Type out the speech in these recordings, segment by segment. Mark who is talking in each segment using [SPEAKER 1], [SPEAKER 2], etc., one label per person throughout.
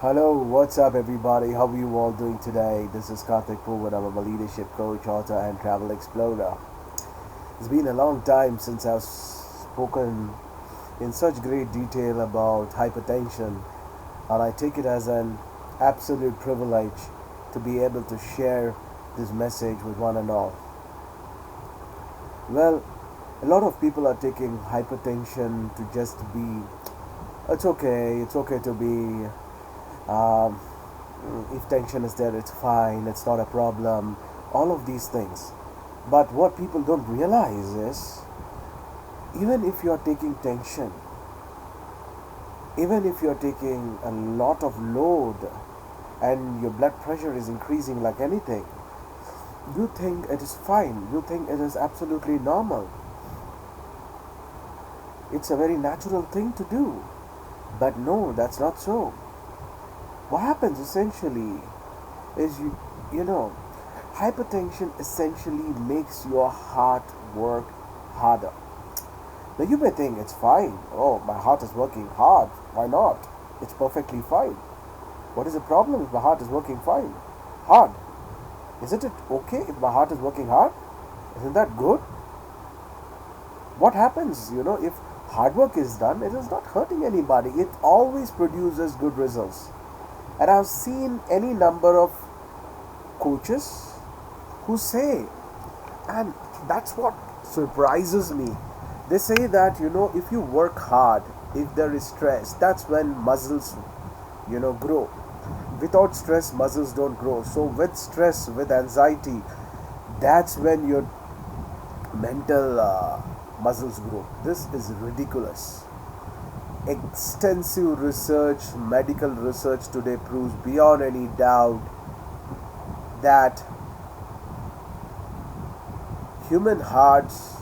[SPEAKER 1] Hello, what's up, everybody? How are you all doing today? This is Karthik Poovanam. I'm a leadership coach, author, and travel explorer. It's been a long time since I've spoken in such great detail about hypertension, and I take it as an absolute privilege to be able to share this message with one and all. Well, a lot of people are taking hypertension to just be, it's okay to be um, if tension is there, it's fine, it's not a problem, all of these things. But what people don't realize is, even if you're taking tension, even if you're taking a lot of load and your blood pressure is increasing like anything, you think it is fine, you think it is absolutely normal. It's a very natural thing to do. But no, that's not so. What happens essentially is you know hypertension essentially makes your heart work harder. Now you may think it's fine. Oh, my heart is working hard. Why not? It's perfectly fine. What is the problem if my heart is working fine? Hard. Isn't it okay if my heart is working hard? Isn't that good? What happens, if hard work is done, it is not hurting anybody. It always produces good results. And I've seen any number of coaches who say, and that's what surprises me. They say that, if you work hard, if there is stress, that's when muscles, grow. Without stress, muscles don't grow. So, with stress, with anxiety, that's when your mental muscles grow. This is ridiculous. Extensive research, medical research today proves beyond any doubt that human hearts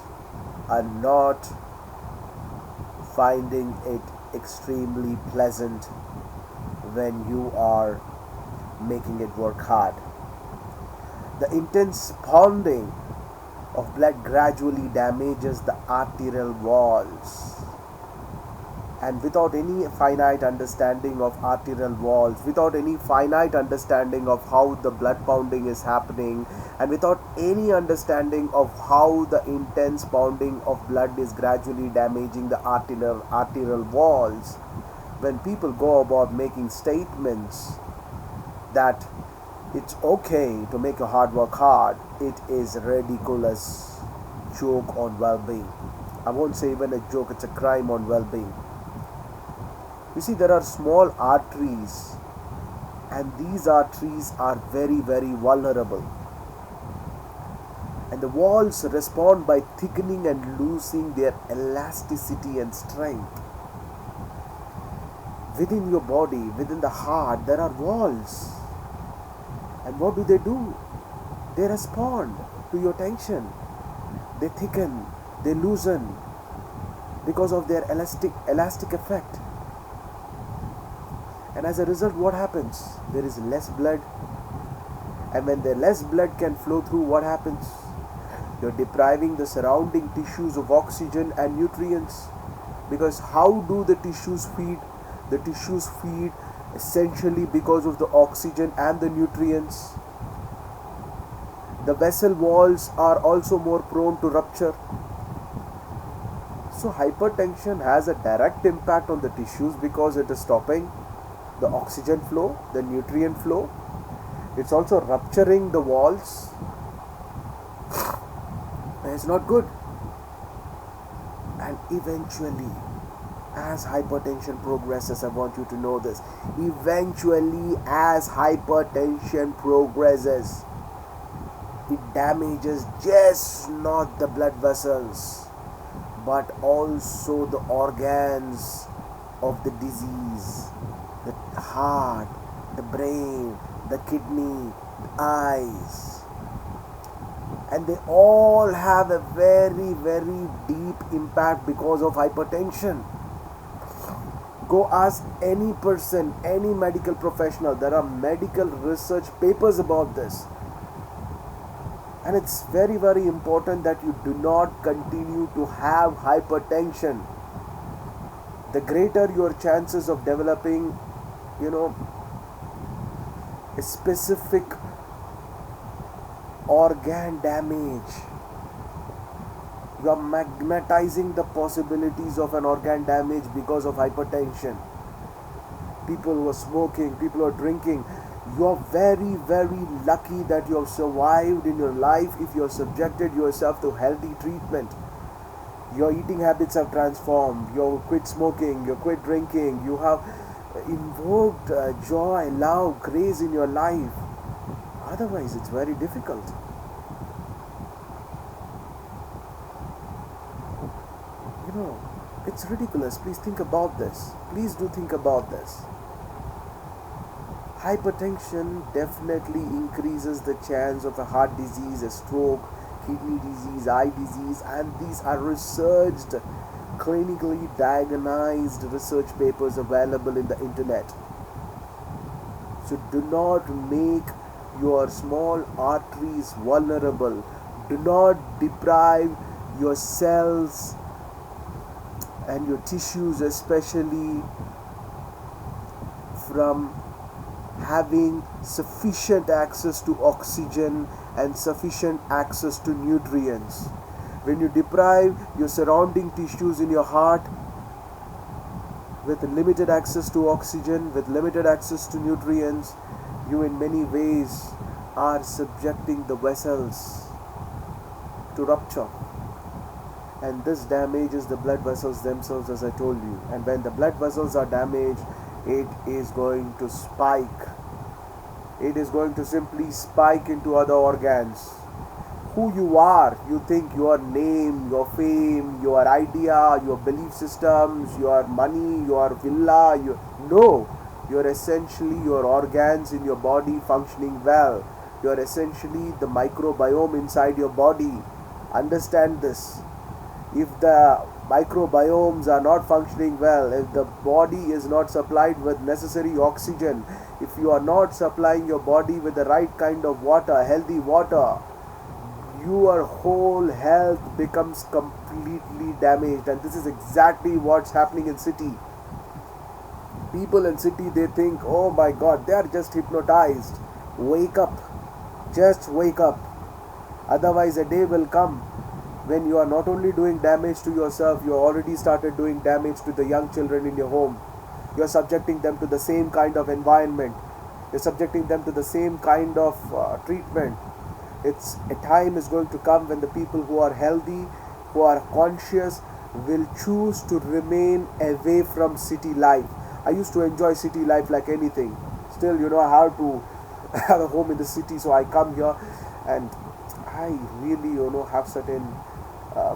[SPEAKER 1] are not finding it extremely pleasant when you are making it work hard. The intense pounding of blood gradually damages the arterial walls. And without any finite understanding of arterial walls, without any finite understanding of how the blood pounding is happening, and without any understanding of how the intense pounding of blood is gradually damaging the arterial walls, when people go about making statements that it's okay to make your heart work hard, it is ridiculous joke on well-being. I won't say even a joke, it's a crime on well-being. You see, there are small arteries, and these arteries are very, very vulnerable. And the walls respond by thickening and losing their elasticity and strength. Within your body, within the heart, there are walls. And what do? They respond to your tension. They thicken, they loosen because of their elastic effect. And as a result, what happens? There is less blood. And when the less blood can flow through, what happens? You're depriving the surrounding tissues of oxygen and nutrients. Because how do the tissues feed? The tissues feed essentially because of the oxygen and the nutrients. The vessel walls are also more prone to rupture. So hypertension has a direct impact on the tissues because it is stopping the oxygen flow, the nutrient flow. It's also rupturing the walls. And it's not good. And eventually, as hypertension progresses, I want you to know this. Eventually, as hypertension progresses, it damages just not the blood vessels, but also the organs of the disease. The heart, the brain, the kidney, the eyes. And they all have a very, very deep impact because of hypertension. Go ask any person, any medical professional. There are medical research papers about this. And it's very, very important that you do not continue to have hypertension. The greater your chances of developing a specific organ damage. You are magnetizing the possibilities of an organ damage because of hypertension. People who are smoking, people who are drinking, you are very, very lucky that you have survived in your life if you have subjected yourself to healthy treatment. Your eating habits have transformed, you quit smoking, you quit drinking, you have invoked joy, love, grace in your life. Otherwise, it's very difficult. You know, it's ridiculous. Please think about this. Please do think about this. Hypertension definitely increases the chance of a heart disease, a stroke, kidney disease, eye disease, and these are researched, clinically diagnosed research papers available in the internet. So do not make your small arteries vulnerable. Do not deprive your cells and your tissues especially from having sufficient access to oxygen and sufficient access to nutrients. When you deprive your surrounding tissues in your heart with limited access to oxygen, with limited access to nutrients, you in many ways are subjecting the vessels to rupture. And this damages the blood vessels themselves, as I told you. And when the blood vessels are damaged, it is going to spike. It is going to simply spike into other organs. Who you are, you think your name, your fame, your idea, your belief systems, your money, your villa, no. You're essentially your organs in your body functioning well. You're essentially the microbiome inside your body. Understand this. If the microbiomes are not functioning well, if the body is not supplied with necessary oxygen, if you are not supplying your body with the right kind of water, healthy water, your whole health becomes completely damaged. And this is exactly what's happening in city. People in city, they think, oh my god, they are just hypnotized. Wake up. Just wake up. Otherwise a day will come when you are not only doing damage to yourself, you already started doing damage to the young children in your home. You're subjecting them to the same kind of environment. You're subjecting them to the same kind of treatment. It's a time is going to come when the people who are healthy, who are conscious, will choose to remain away from city life. I used to enjoy city life like anything. Still, I have to have a home in the city, so I come here and I really, have certain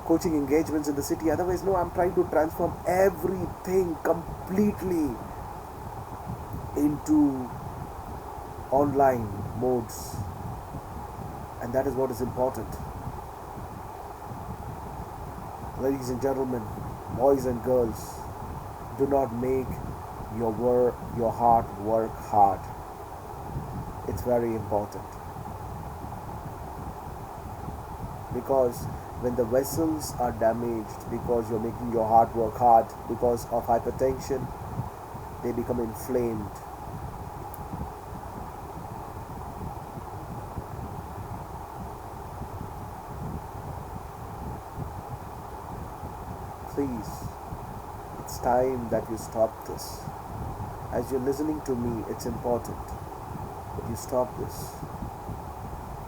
[SPEAKER 1] coaching engagements in the city. Otherwise, no, I'm trying to transform everything completely into online modes. And that is what is important. Ladies and gentlemen, boys and girls, do not make your heart work hard. It's very important. Because when the vessels are damaged, because you're making your heart work hard, because of hypertension, they become inflamed. Please, it's time that you stop this. As you're listening to me, it's important that you stop this.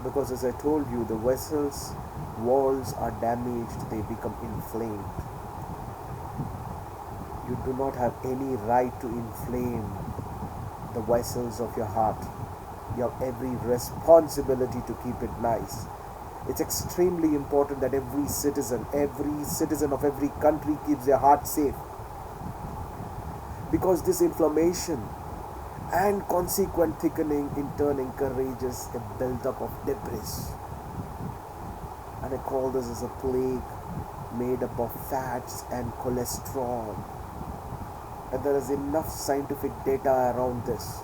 [SPEAKER 1] Because as I told you, the vessels walls are damaged, they become inflamed. You do not have any right to inflame the vessels of your heart. You have every responsibility to keep it nice. It's extremely important that every citizen of every country keeps their heart safe. Because this inflammation and consequent thickening in turn encourages a build-up of debris. And I call this as a plague made up of fats and cholesterol. And there is enough scientific data around this.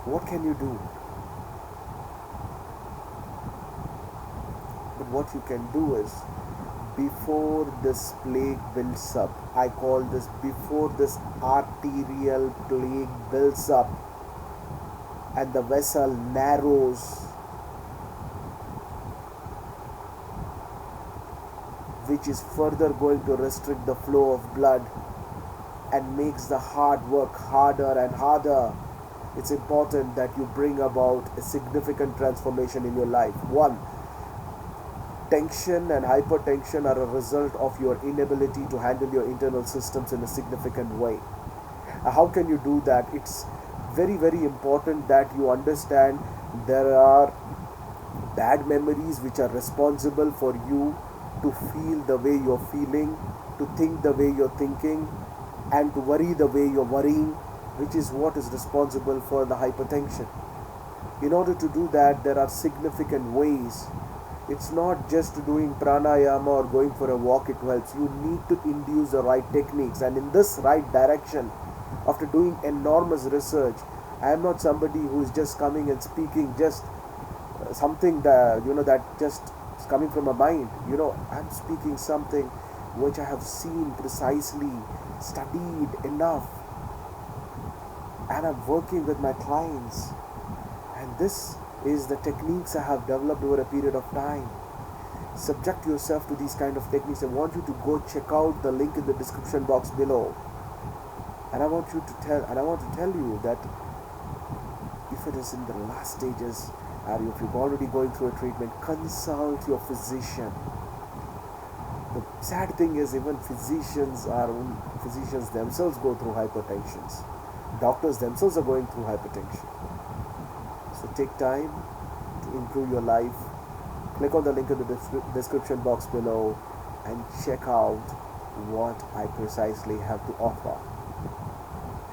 [SPEAKER 1] What can you do? But what you can do is, before this plague builds up, I call this before this arterial plague builds up, and the vessel narrows, which is further going to restrict the flow of blood and makes the heart work harder and harder. It's important that you bring about a significant transformation in your life. One, tension and hypertension are a result of your inability to handle your internal systems in a significant way. How can you do that? It's very, very important that you understand there are bad memories which are responsible for you to feel the way you're feeling, to think the way you're thinking, and to worry the way you're worrying, which is what is responsible for the hypertension. In order to do that, there are significant ways. It's not just doing pranayama or going for a walk, it helps. You need to induce the right techniques, and in this right direction, after doing enormous research, I am not somebody who is just coming and speaking just something that that just is coming from my mind. I'm speaking something which I have seen precisely, studied enough, and I'm working with my clients, and this is the techniques I have developed over a period of time. Subject yourself to these kind of techniques. I want you to go check out the link in the description box below, and I want to tell you that if it is in the last stages, or if you're already going through a treatment, consult your physician. The sad thing is, even physicians themselves go through hypertensions. Doctors themselves are going through hypertension. So take time to improve your life. Click on the link in the description box below and check out what I precisely have to offer.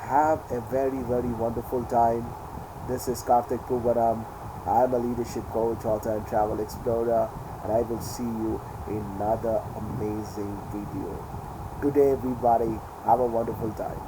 [SPEAKER 1] Have a very, very wonderful time. This is Karthik Poovanam. I am a leadership coach, author, and travel explorer, and I will see you in another amazing video. Good day, everybody. Have a wonderful time.